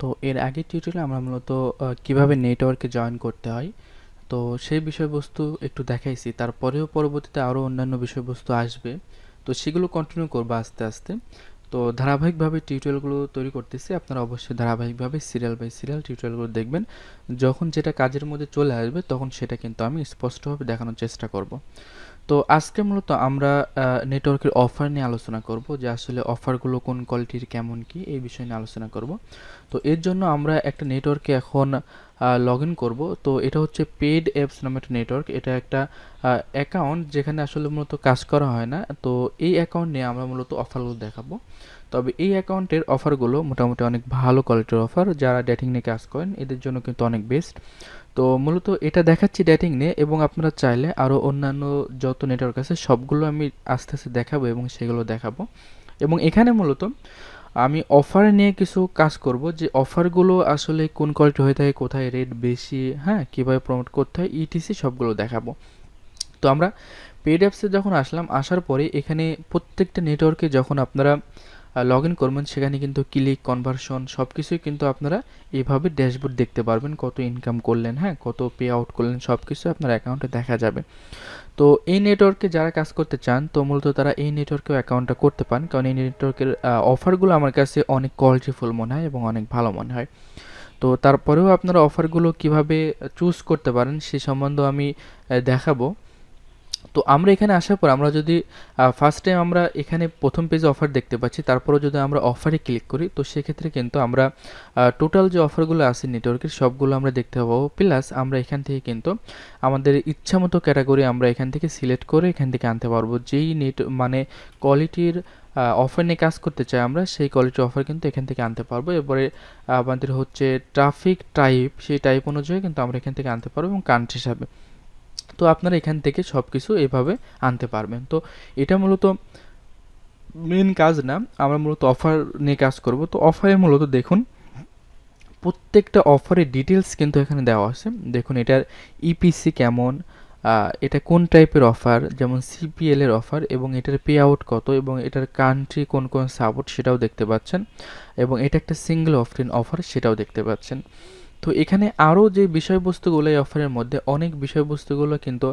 তো এর আগের টিউটোরিয়ালে আমরা মূলত কিভাবে নেটওয়ার্কে জয়েন করতে হয় তো সেই বিষয়বস্তু একটু দেখাইছি। তারপরেও পরবর্তীতে আরও অন্যান্য বিষয়বস্তু আসবে, তো সেগুলো কন্টিনিউ করবো আস্তে আস্তে। তো ধারাবাহিকভাবে টিউটোরিয়ালগুলো তৈরি করতেছি, আপনারা অবশ্যই ধারাবাহিকভাবে সিরিয়াল বাই সিরিয়াল টিউটোরিয়ালগুলো দেখবেন। যখন যেটা কাজের মধ্যে চলে আসবে তখন সেটা কিন্তু আমি স্পষ্টভাবে দেখানোর চেষ্টা করব। তো আজকে মূলত আমরা নেটওয়ার্কের অফার নিয়ে আলোচনা করব, যে আসলে অফারগুলো কোন কোয়ালিটির, কেমন কি, এই বিষয় নিয়ে আলোচনা করব। তো এর জন্য আমরা একটা নেটওয়ার্কে এখন লগ ইন করবো। তো এটা হচ্ছে পেইড অ্যাপস নামে একটা নেটওয়ার্ক। এটা একটা অ্যাকাউন্ট যেখানে আসলে মূলত কাজ করা হয় না। তো এই অ্যাকাউন্ট নিয়ে আমরা মূলত অফারগুলো দেখাবো। তবে এই অ্যাকাউন্টের অফারগুলো মোটামুটি অনেক ভালো কোয়ালিটির অফার। যারা ডেটিং নিয়ে কাজ করেন এদের জন্য কিন্তু অনেক বেস্ট। তো মূলত এটা দেখাচ্ছি ডেটিং নিয়ে, এবং আপনারা চাইলে আরও অন্যান্য যত নেটওয়ার্ক আছে সবগুলো আমি আস্তে আস্তে দেখাবো এবং সেগুলো দেখাবো। এবং এখানে মূলত আমি অফার নিয়ে কিছু কাজ করব, যে অফারগুলো আসলে কোন কোয়ালিটি হয়ে থাকে, কোথায় রেট বেশি, হ্যাঁ, কীভাবে প্রমোট করতে হয়, ইটিসি সবগুলো দেখাবো। তো আমরা পেড অ্যাপসে যখন আসার পরে এখানে প্রত্যেকটা নেটওয়ার্কে যখন আপনারা লগ ইন করবেন সেখানে কিন্তু ক্লিক, কনভার্সন সব কিছুই কিন্তু আপনারা এইভাবে ড্যাশবোর্ড দেখতে পারবেন, কত ইনকাম করলেন, হ্যাঁ, কত পে আউট করলেন, সব কিছু আপনার অ্যাকাউন্টে দেখা যাবে। তো এই নেটওয়ার্কে যারা কাজ করতে চান তো মূলত তারা এই নেটওয়ার্কেও অ্যাকাউন্টটা করতে পারেন, কারণ এই নেটওয়ার্কের অফারগুলো আমার কাছে অনেক কোয়ালিটিফুল মনে হয় এবং অনেক ভালো মনে হয়। তো তারপরেও আপনারা অফারগুলো কিভাবে চুজ করতে পারেন সে সম্বন্ধেও আমি দেখাবো। তো আমরা এখানে আসার পর আমরা যদি ফার্স্ট টাইম আমরা এখানে প্রথম পেজে অফার দেখতে পাচ্ছি, তারপরেও যদি আমরা অফারে ক্লিক করি তো সেক্ষেত্রে কিন্তু আমরা টোটাল যে অফারগুলো আছে নেটওয়ার্কের সবগুলো আমরা দেখতে পাবো। প্লাস আমরা এখান থেকে কিন্তু আমাদের ইচ্ছামতো ক্যাটাগরি আমরা এখান থেকে সিলেক্ট করে এখান থেকে আনতে পারবো। যেই মানে কোয়ালিটির অফার নিয়ে কাজ করতে চাই আমরা, সেই কোয়ালিটির অফার কিন্তু এখান থেকে আনতে পারবো। এরপরে আমাদের হচ্ছে ট্রাফিক টাইপ, সেই টাইপ অনুযায়ী কিন্তু আমরা এখান থেকে আনতে পারবো এবং কান্ট্রি হিসাবে। তো আপনারা এখান থেকে সব কিছু এভাবে আনতে পারবেন। তো এটা মূলত মেন কাজ না, আমরা মূলত অফার নিয়ে কাজ করব। তো অফারে মূলত দেখুন প্রত্যেকটা অফারের ডিটেলস কিন্তু এখানে দেওয়া আছে। দেখুন এটার ইপিসি কেমন, এটা কোন টাইপের অফার, যেমন সিপিএল এর অফার, এবং এটার পে আউট কত, এবং এটার কান্ট্রি কোন কোন সাপোর্ট সেটাও দেখতে পাচ্ছেন, এবং এটা একটা সিঙ্গেল অফটিন অফার সেটাও দেখতে পাচ্ছেন। তো এখানে আরও যে বিষয়বস্তুগুলো এই অফারের মধ্যে, অনেক বিষয়বস্তুগুলো কিন্তু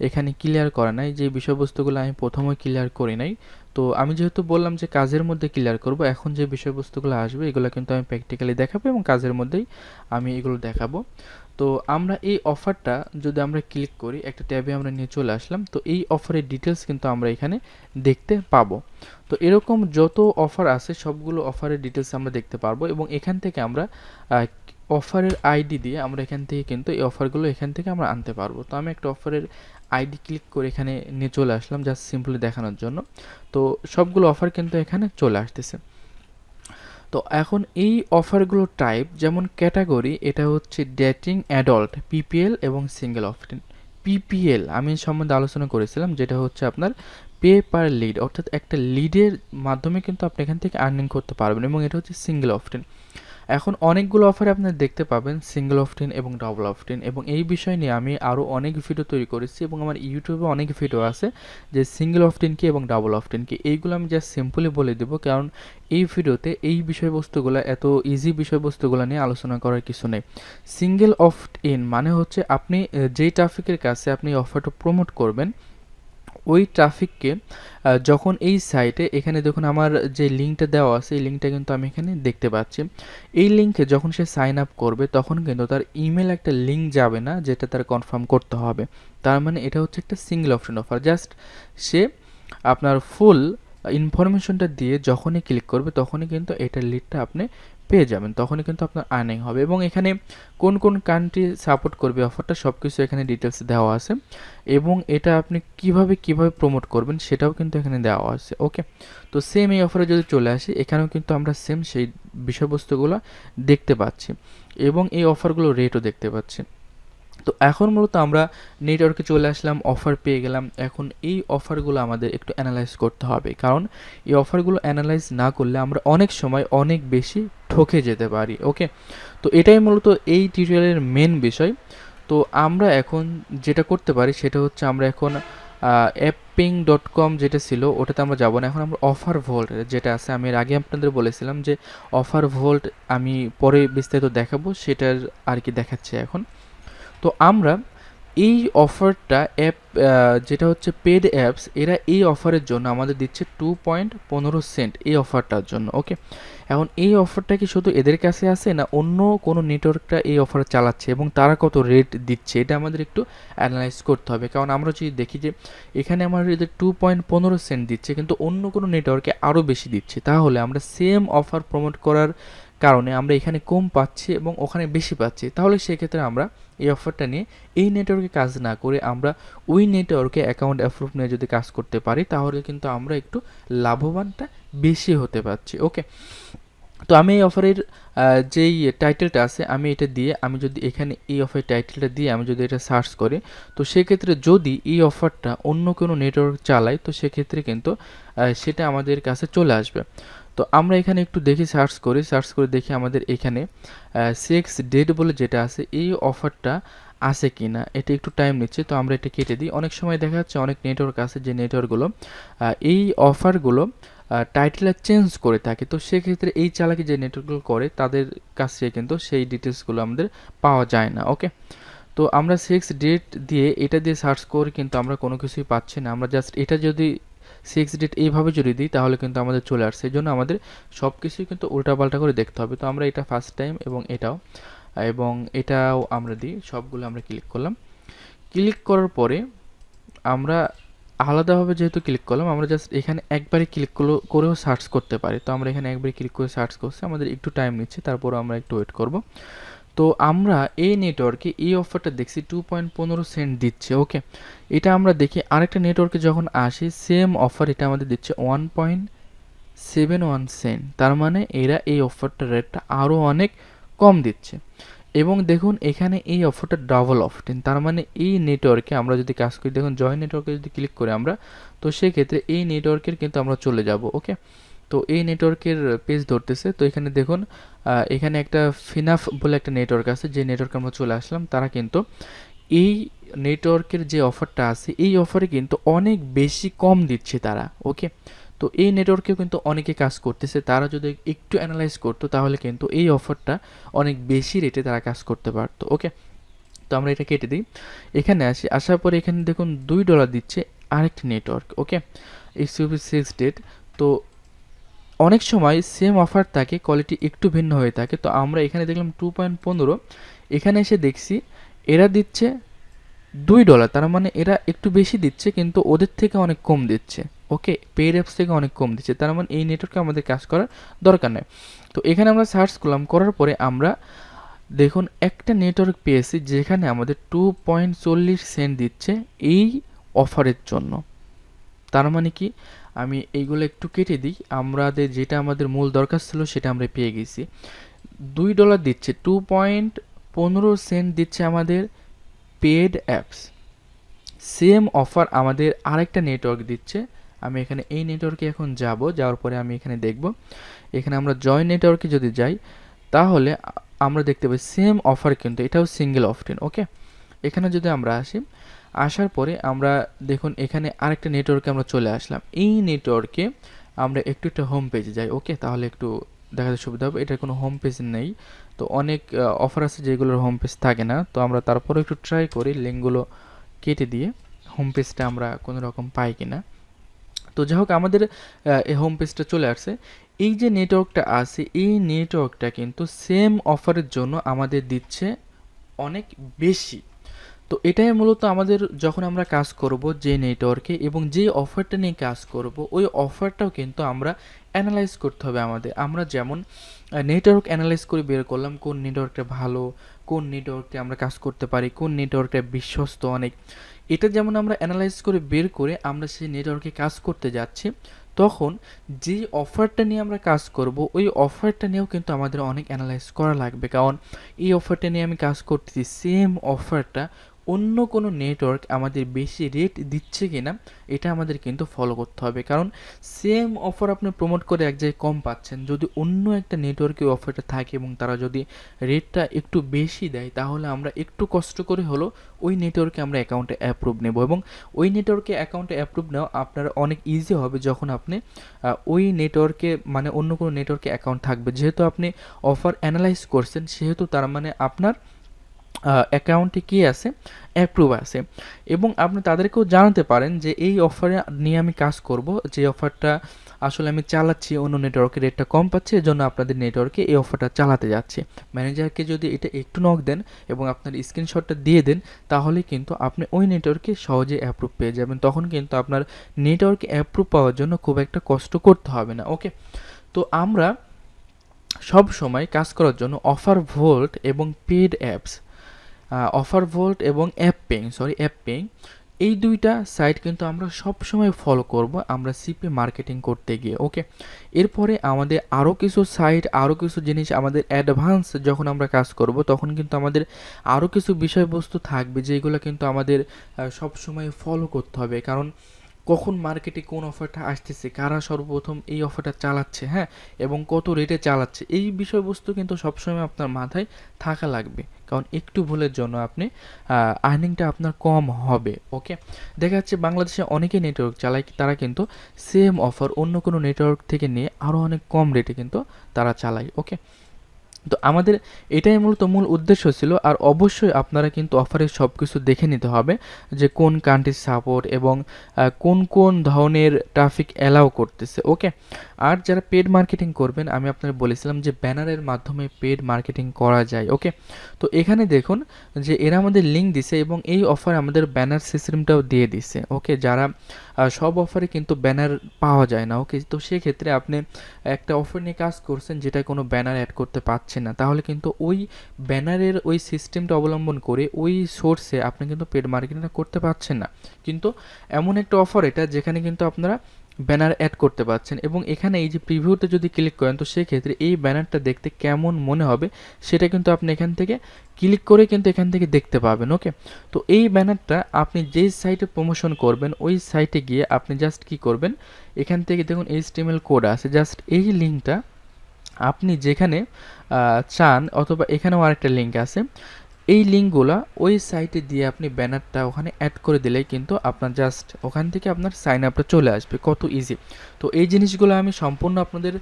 এখানে ক্লিয়ার করা নাই, যে বিষয়বস্তুগুলো আমি প্রথমে ক্লিয়ার করি নাই। তো আমি যেহেতু বললাম যে কাজের মধ্যে ক্লিয়ার করব, এখন যে বিষয়বস্তুগুলো আসবে এগুলো কিন্তু আমি প্র্যাকটিক্যালি দেখাবো এবং কাজের মধ্যেই আমি এগুলো দেখাবো। তো আমরা এই অফারটা যদি আমরা ক্লিক করি, একটা ট্যাবে আমরা নিয়ে চলে আসলাম, তো এই অফারের ডিটেলস কিন্তু আমরা এখানে দেখতে পাবো। তো এরকম যত অফার আছে সবগুলো অফারের ডিটেলস আমরা দেখতে পারবো, এবং এখান থেকে আমরা অফারের আইডি দিয়ে আমরা এখান থেকে কিন্তু এই অফারগুলো এখান থেকে আমরা আনতে পারবো। তো আমি একটা অফারের আইডি ক্লিক করে এখানে নিয়ে চলে আসলাম জাস্ট সিম্পলি দেখানোর জন্য। তো সবগুলো অফার কিন্তু এখানে চলে আসতেছে। তো এখন এই অফারগুলো টাইপ, যেমন ক্যাটাগরি, এটা হচ্ছে ডেটিং, অ্যাডাল্ট, পিপিএল এবং সিঙ্গেল অপশন। পিপিএল আমি সম্বন্ধে আলোচনা করেছিলাম, যেটা হচ্ছে আপনার পে পার লিড, অর্থাৎ একটা লিডের মাধ্যমে কিন্তু আপনি এখান থেকে আর্নিং করতে পারবেন, এবং এটা হচ্ছে সিঙ্গেল অপশন। এখন অনেকগুলো অফার আপনারা দেখতে পাবেন, সিঙ্গেল অপটিন এবং ডাবল অপটিন, এবং এই বিষয় নিয়ে আমি আরও অনেক ভিডিও তৈরি করেছি এবং আমার ইউটিউবে অনেক ভিডিও আছে যে সিঙ্গেল অপটিন কি এবং ডাবল অপটিন কি। এইগুলো আমি জাস্ট সিম্পলি বলে দেবো, কারণ এই ভিডিওতে এই বিষয়বস্তুগুলো, এত ইজি বিষয়বস্তুগুলো নিয়ে আলোচনা করার কিছু নেই। সিঙ্গেল অপট ইন মানে হচ্ছে আপনি যেই ট্রাফিকের কাছে আপনি অফারটা প্রমোট করবেন, ওই ট্রাফিককে যখন এই সাইটে, এখানে দেখুন আমার যে লিঙ্কটা দেওয়া আছে এই লিঙ্কটা কিন্তু আমি এখানে দেখতে পাচ্ছি। এই লিঙ্কে যখন সে সাইন আপ করবে তখন কিন্তু তার ইমেল একটা লিঙ্ক যাবে না, যেটা তার কনফার্ম করতে হবে। তার মানে এটা হচ্ছে একটা সিঙ্গেল অপশন অফার। জাস্ট সে আপনার ফুল ইনফরমেশনটা দিয়ে যখনই ক্লিক করবে তখনই কিন্তু এটার লিডটা আপনি পেয়ে যাবেন, তখনই কিন্তু আপনার আর্নিং হবে। এবং এখানে কোন কোন কান্ট্রি সাপোর্ট করবে অফারটা সব কিছু এখানে ডিটেলস দেওয়া আছে, এবং এটা আপনি কিভাবে প্রমোট করবেন সেটাও কিন্তু এখানে দেওয়া আছে। ওকে, তো সেম এই অফারে যদি চলে আসি, এখানেও কিন্তু আমরা সেম সেই বিষয়বস্তুগুলো দেখতে পাচ্ছি, এবং এই অফারগুলো রেটও দেখতে পাচ্ছি। তো এখন মূলত আমরা নেটওয়ার্কে চলে আসলাম, অফার পেয়ে গেলাম। এখন এই অফারগুলো আমাদের একটু অ্যানালাইজ করতে হবে, কারণ এই অফারগুলো অ্যানালাইজ না করলে আমরা অনেক সময় অনেক বেশি ঠকে যেতে পারি। ওকে, তো এটাই মূলত এই টিউটোরিয়ালের মেন বিষয়। তো আমরা এখন যেটা করতে পারি সেটা হচ্ছে আমরা এখন apping.com যেটা ছিল ওটাতে আমরা যাব না, এখন আমরা অফার ভোল্ট যেটা আছে, আমি এর আগে আপনাদের বলেছিলাম যে অফার ভোল্ট আমি পরে বিস্তারিত দেখাবো, সেটার আর কি দেখাচ্ছে এখন। তো আমরা এই অফারটা যেটা হচ্ছে পেড অ্যাপস, এরা এই অফারের জন্য আমাদের দিচ্ছে 2.15 সেন্ট এই অফারটার জন্য। ওকে, এখন এই অফারটা কি শুধু এদের কাছে আছে না অন্য কোনো নেটওয়ার্কটা এই অফার চালাচ্ছে এবং তারা কত রেট দিচ্ছে, এটা আমাদের একটু অ্যানালাইজ করতে হবে। কারণ আমরা যদি দেখি যে এখানে আমার এদের 2.15 সেন্ট দিচ্ছে কিন্তু অন্য কোনো নেটওয়ার্কে আরও বেশি দিচ্ছে, তাহলে আমরা সেম অফার প্রমোট করার কারণে আমরা এখানে কম পাচ্ছি এবং ওখানে বেশি পাচ্ছি, তাহলে সেক্ষেত্রে আমরা এই অফারটা নিয়ে এই নেটওয়ার্কে কাজ না করে আমরা ওই নেটওয়ার্কে অ্যাকাউন্ট অ্যাপ্রুভ নিয়ে যদি কাজ করতে পারি, তাহলে কিন্তু আমরা একটু লাভবানটা বেশি হতে পারছি। ওকে, তো আমি এই অফারের যেই টাইটেলটা আছে আমি এটা দিয়ে, আমি যদি এখানে এই অফারের টাইটেলটা দিয়ে আমি যদি এটা সার্চ করি, তো সেক্ষেত্রে যদি এই অফারটা অন্য কোনো নেটওয়ার্ক চালাই, তো সেক্ষেত্রে কিন্তু সেটা আমাদের কাছে চলে আসবে। তো আমরা এখানে একটু দেখি, সার্চ করে দেখি আমাদের এখানে 6 ডেট বলে যেটা আছে এই অফারটা আছে কি না, এটা একটু টাইম নিচ্ছে। তো আমরা এটা কেটে দিই। অনেক সময় দেখা যাচ্ছে অনেক নেটওয়ার্ক আছে যে নেটওয়ার্কগুলো এই অফারগুলো টাইটেলটা চেঞ্জ করে থাকে, তো সেক্ষেত্রে এই চালাকি যে নেটওয়ার্কগুলো করে তাদের কাছে কিন্তু সেই ডিটেলসগুলো আমাদের পাওয়া যায় না। ওকে, তো আমরা 6 ডেট দিয়ে এটা দিয়ে সার্চ করে কিন্তু আমরা কোনো কিছুই পাচ্ছি না। আমরা জাস্ট এটা যদি 6 ডেট এইভাবে যদি দিই তাহলে কিন্তু আমাদের চলে আসছে। এই জন্য আমাদের সব কিছুই কিন্তু উল্টাপাল্টা করে দেখতে হবে। তো আমরা এটা ফার্স্ট টাইম এবং এটাও আমরা দিই, সবগুলো আমরা ক্লিক করলাম। ক্লিক করার পরে আমরা আলাদাভাবে যেহেতু ক্লিক করলাম, আমরা জাস্ট এখানে একবারে ক্লিক করেও সার্চ করতে পারি। তো আমরা এখানে একবারে ক্লিক করে সার্চ করছি, আমাদের একটু টাইম নিচ্ছে, তারপর আমরা একটু ওয়েট করব। তো আমরা এই নেটওয়ার্কে এই অফারটা দেখছি 2.15 সেন্ট দিচ্ছে। ওকে, এটা আমরা দেখি আরেকটা নেটওয়ার্কে যখন আসি সেম অফার এটা আমাদের দিচ্ছে 1.71 সেন্ট, তার মানে এরা এই অফারটার রেটটা আরও অনেক কম দিচ্ছে। এবং দেখুন এখানে এই অফারটা ডাবল অফটেন, তার মানে এই নেটওয়ার্কে আমরা যদি কাজ করি, দেখুন জয়েন নেটওয়ার্কে যদি ক্লিক করি আমরা, তো সেক্ষেত্রে এই নেটওয়ার্কের কিন্তু আমরা চলে যাব। ওকে, তো এই নেটওয়ার্কের পেজ ধরতেছে। তো এখানে দেখুন এখানে একটা ফিনাফ বলে একটা নেটওয়ার্ক আছে, যে নেটওয়ার্কে আমরা চলে আসলাম, তারা কিন্তু এই নেটওয়ার্কের যে অফারটা আছে এই অফারে কিন্তু অনেক বেশি কম দিচ্ছে তারা। ওকে, তো এই নেটওয়ার্কেও কিন্তু অনেকে কাজ করতেছে, তারা যদি একটু অ্যানালাইজ করতো তাহলে কিন্তু এই অফারটা অনেক বেশি রেটে তারা কাজ করতে পারতো। ওকে, তো আমরা এটা কেটে দিই। এখানে আসার পরে এখানে দেখুন $2 দিচ্ছে আরেকটি নেটওয়ার্ক। ওকে, এই 6 ডেট। তো অনেক সময় সেম অফার থাকে, কোয়ালিটি একটু ভিন্ন হয়ে থাকে। তো আমরা এখানে দেখলাম 2.15, এখানে এসে দেখছি এরা দিচ্ছে $2, তার মানে এরা একটু বেশি দিচ্ছে কিন্তু ওদের থেকে অনেক কম দিচ্ছে। ওকে, পেইড অ্যাপস থেকে অনেক কম দিচ্ছে, তার মানে এই নেটওয়ার্কে আমাদের কাজ করার দরকার নেই। তো এখানে আমরা সার্চ করলাম, করার পরে আমরা দেখুন একটা নেটওয়ার্ক পেয়েছি যেখানে আমাদের 2.40 সেন্ট দিচ্ছে এই অফারের জন্য। তার মানে কি, আমি এইগুলো একটু কেটে দিই, যেটা আমাদের মূল দরকার ছিল সেটা আমরা পেয়ে গেছি। $2 দিচ্ছে, 2.15 সেন্ট দিচ্ছে আমাদের পেড অ্যাপস। সেম অফার আমাদের আরেকটা নেটওয়ার্ক দিচ্ছে। আমি এখানে এই নেটওয়ার্কে এখন যাওয়ার পরে আমি এখানে দেখব, এখানে আমরা জয়েন নেটওয়ার্কে যদি যাই তাহলে আমরা দেখতে পাই সেম অফার, কিন্তু এটাও সিঙ্গেল অফটেন। ওকে, এখানে যদি আমরা আসার পরে আমরা দেখুন এখানে আরেকটা নেটওয়ার্কে আমরা চলে আসলাম। এই নেটওয়ার্কে আমরা একটু হোম পেজে যাই। ওকে, তাহলে একটু দেখাতে সুবিধা হবে। এটার কোনো হোম পেজ নেই, তো অনেক অফার আছে যেগুলোর হোম পেজ থাকে না। তো আমরা তারপরে একটু ট্রাই করি লিঙ্কগুলো কেটে দিয়ে হোম পেজটা আমরা কোনো রকম পাই কিনা। তো যাই হোক আমাদের এই হোম পেজটা চলে আসছে। এই যে নেটওয়ার্কটা আছে এই নেটওয়ার্কটা কিন্তু সেম অফারের জন্য আমাদের দিচ্ছে অনেক বেশি। তো এটাই মূলত আমাদের যখন আমরা কাজ করব যে নেটওয়ার্কে এবং যে অফারটা নিয়ে কাজ করব, ওই অফারটাও কিন্তু আমরা অ্যানালাইজ করতে হবে আমাদের। আমরা যেমন নেটওয়ার্ক অ্যানালাইজ করে বের করলাম কোন নেটওয়ার্কটা ভালো, কোন নেটওয়ার্কটা আমরা কাজ করতে পারি, কোন নেটওয়ার্কটা বিশ্বস্ত অনেক, এটা যেমন আমরা অ্যানালাইজ করে বের করে আমরা সেই নেটওয়ার্কে কাজ করতে যাচ্ছি, তখন যে অফারটা নিয়ে আমরা কাজ করব ওই অফারটা নিয়েও কিন্তু আমাদের অনেক অ্যানালাইজ করা লাগবে। কারণ এই অফারটা নিয়ে আমি কাজ করতেছি, সেম অফারটা অন্য কোনো নেটওয়ার্ক আমাদের বেশি রেট দিচ্ছে কিনা এটা আমাদের কিন্তু ফলো করতে হবে। কারণ সেম অফার আপনি প্রমোট করে এক জায়গায় কম পাচ্ছেন, যদি অন্য একটা নেটওয়ার্কে অফারটা থাকে এবং তারা যদি রেটটা একটু বেশি দেয়, তাহলে আমরা একটু কষ্ট করে হলেও ওই নেটওয়ার্কে আমরা অ্যাকাউন্টে অ্যাপ্রুভ নেব। এবং ওই নেটওয়ার্কে অ্যাকাউন্টে অ্যাপ্রুভ নেওয়া আপনার অনেক ইজি হবে যখন আপনি ওই নেটওয়ার্কে মানে অন্য কোনো নেটওয়ার্কে অ্যাকাউন্ট থাকবে। যেহেতু আপনি অফার অ্যানালাইজ করছেন, সেহেতু তার মানে আপনার অ্যাকাউন্টে কি আছে, অ্যাপ্রুভ আছে। এবং আপনি তাদেরকেও জানাতে পারেন যে এই অফারে নিয়ে আমি কাজ করব, যে অফারটা আসলে আমি চালাচ্ছি অন্য নেটওয়ার্কে রেটটা কম পাচ্ছি, এজন্য আপনাদের নেটওয়ার্কে এই অফারটা চালাতে যাচ্ছি। ম্যানেজারকে যদি এটা একটু নক দেন এবং আপনার স্ক্রিনশটটা দিয়ে দেন, তাহলে কিন্তু আপনি ওই নেটওয়ার্কে সহজে অ্যাপ্রুভ পেয়ে যাবেন। তখন কিন্তু আপনার নেটওয়ার্কে অ্যাপ্রুভ পাওয়ার জন্য খুব একটা কষ্ট করতে হবে না। ওকে, তো আমরা সব সময় কাজ করার জন্য অফার ভোল্ট এবং পেড অ্যাপস, অফার ভোল্ট এবং অ্যাপ পেইং এই দুইটা সাইট কিন্তু আমরা সবসময় ফলো করব আমরা সিপি মার্কেটিং করতে গিয়ে। ওকে, এরপরে আমাদের আরও কিছু সাইট, আরও কিছু জিনিস আমাদের অ্যাডভান্স যখন আমরা কাজ করব, তখন কিন্তু আমাদের আরও কিছু বিষয়বস্তু থাকবে যেগুলো কিন্তু আমাদের সবসময় ফলো করতে হবে। কারণ কখন মার্কেটে কোন অফারটা আসতেছে, কারা সর্বপ্রথম এই অফারটা চালাচ্ছে, হ্যাঁ, এবং কত রেটে চালাচ্ছে, এই বিষয়বস্তু কিন্তু সবসময় আপনার মাথায় থাকা লাগবে। কারণ একটু ভুলের জন্য আপনি আর্নিংটা আপনার কম হবে। ওকে, দেখা যাচ্ছে বাংলাদেশে অনেকে নেটওয়ার্ক চালায়, তারা কিন্তু সেম অফার অন্য কোনো নেটওয়ার্ক থেকে নিয়ে আরও অনেক কম রেটে কিন্তু তারা চালায়। ওকে, তো আমাদের এটাই মূল উদ্দেশ্য ছিল। আর অবশ্যই আপনারা কিন্তু অফারের সব কিছু দেখে নিতে হবে যে কোন কান্ট্রির সাপোর্ট এবং কোন কোন ধরনের ট্রাফিক অ্যালাউ করতেছে। ওকে, আর যারা পেড মার্কেটিং করবেন, আমি আপনাদের বলেছিলাম যে ব্যানারের মাধ্যমে পেড মার্কেটিং করা যায়। ওকে, তো এখানে দেখুন যে এরা আমাদের লিঙ্ক দিছে এবং এই অফার আমাদের ব্যানার সিস্টেমটাও দিয়ে দিছে। ওকে, যারা সব অফারে কিন্তু ব্যানার পাওয়া যায় না। ওকে, তো সেক্ষেত্রে আপনি একটা অফার নিয়ে কাজ করছেন যেটায় কোনো ব্যানার অ্যাড করতে পারছেন না, তাহলে কিন্তু ওই ব্যানারের ওই সিস্টেমটা অবলম্বন করে ওই সোর্সে আপনি কিন্তু পেড মার্কেটিংটা করতে পারছেন না। কিন্তু এমন একটা অফার এটা যেখানে কিন্তু আপনারা ব্যানার অ্যাড করতে পারছেন। এবং এখানে এই যে প্রিভিউতে যদি ক্লিক করেন, তো সেক্ষেত্রে এই ব্যানারটা দেখতে কেমন মনে হবে সেটা কিন্তু আপনি এখান থেকে ক্লিক করে কিন্তু এখান থেকে দেখতে পাবেন। ওকে, তো এই ব্যানারটা আপনি যেই সাইটে প্রমোশন করবেন ওই সাইটে গিয়ে আপনি জাস্ট কি করবেন, এখান থেকে দেখুন HTML কোড আছে, জাস্ট এই লিঙ্কটা আপনি যেখানে চান, অথবা এখানেও আরেকটা লিঙ্ক আছে, এই লিঙ্কগুলা ওই সাইটে দিয়ে আপনি ব্যানারটা ওখানে অ্যাড করে দিলেই কিন্তু আপনার জাস্ট ওখান থেকে আপনার সাইন আপটা চলে আসবে। কত ইজি! তো এই জিনিসগুলো আমি সম্পূর্ণ আপনাদের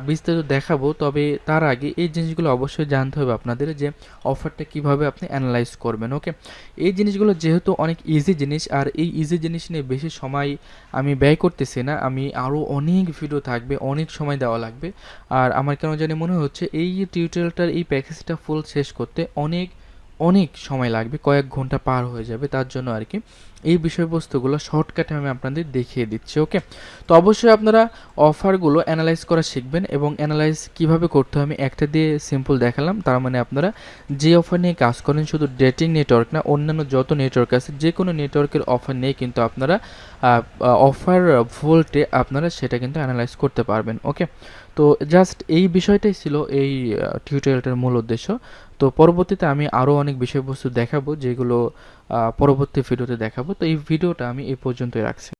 বিস্তারিত দেখাবো, তবে তার আগে এই জিনিসগুলো অবশ্যই জানতে হবে আপনাদের যে অফারটা কিভাবে আপনি অ্যানালাইজ করবেন। ওকে, এই জিনিসগুলো যেহেতু অনেক ইজি জিনিস, আর এই ইজি জিনিস নিয়ে বেশি সময় আমি ব্যয় করতেছি না, আমি আরও অনেক ভিডিও থাকবে, অনেক সময় দেওয়া লাগবে। আর আমার কেন জানি মনে হচ্ছে এই টিউটোরিয়ালটার এই প্যাকেজটা ফুল শেষ করতে অনেক অনেক সময় লাগবে, কয়েক ঘন্টা পার হয়ে যাবে। তার জন্য আর কি এই বিষয়বস্তুগুলো শর্টকাটে আমি আপনাদের দেখিয়ে দিচ্ছি। ওকে, তো অবশ্যই আপনারা অফারগুলো অ্যানালাইজ করা শিখবেন, এবং অ্যানালাইজ কিভাবে করতে হয় আমি একটা দিয়ে সিম্পল দেখালাম। তার মানে আপনারা যে অফার নিয়ে কাজ করেন, শুধু ডেটিং নেটওয়ার্ক না, অন্যান্য যত নেটওয়ার্ক আছে যে কোনো নেটওয়ার্কের অফার নিয়ে কিন্তু আপনারা অফার ভোল্টে আপনারা সেটা কিন্তু অ্যানালাইজ করতে পারবেন। ওকে, তো জাস্ট এই বিষয়টাই ছিল এই টিউটোরিয়ালটার মূল উদ্দেশ্য। তো পরবর্তীতে আমি আরও অনেক বিষয়বস্তু দেখাবো, যেগুলো পরবর্তী ভিডিওতে দেখাবো। তো এই ভিডিওটা আমি এই পর্যন্তই রাখছি।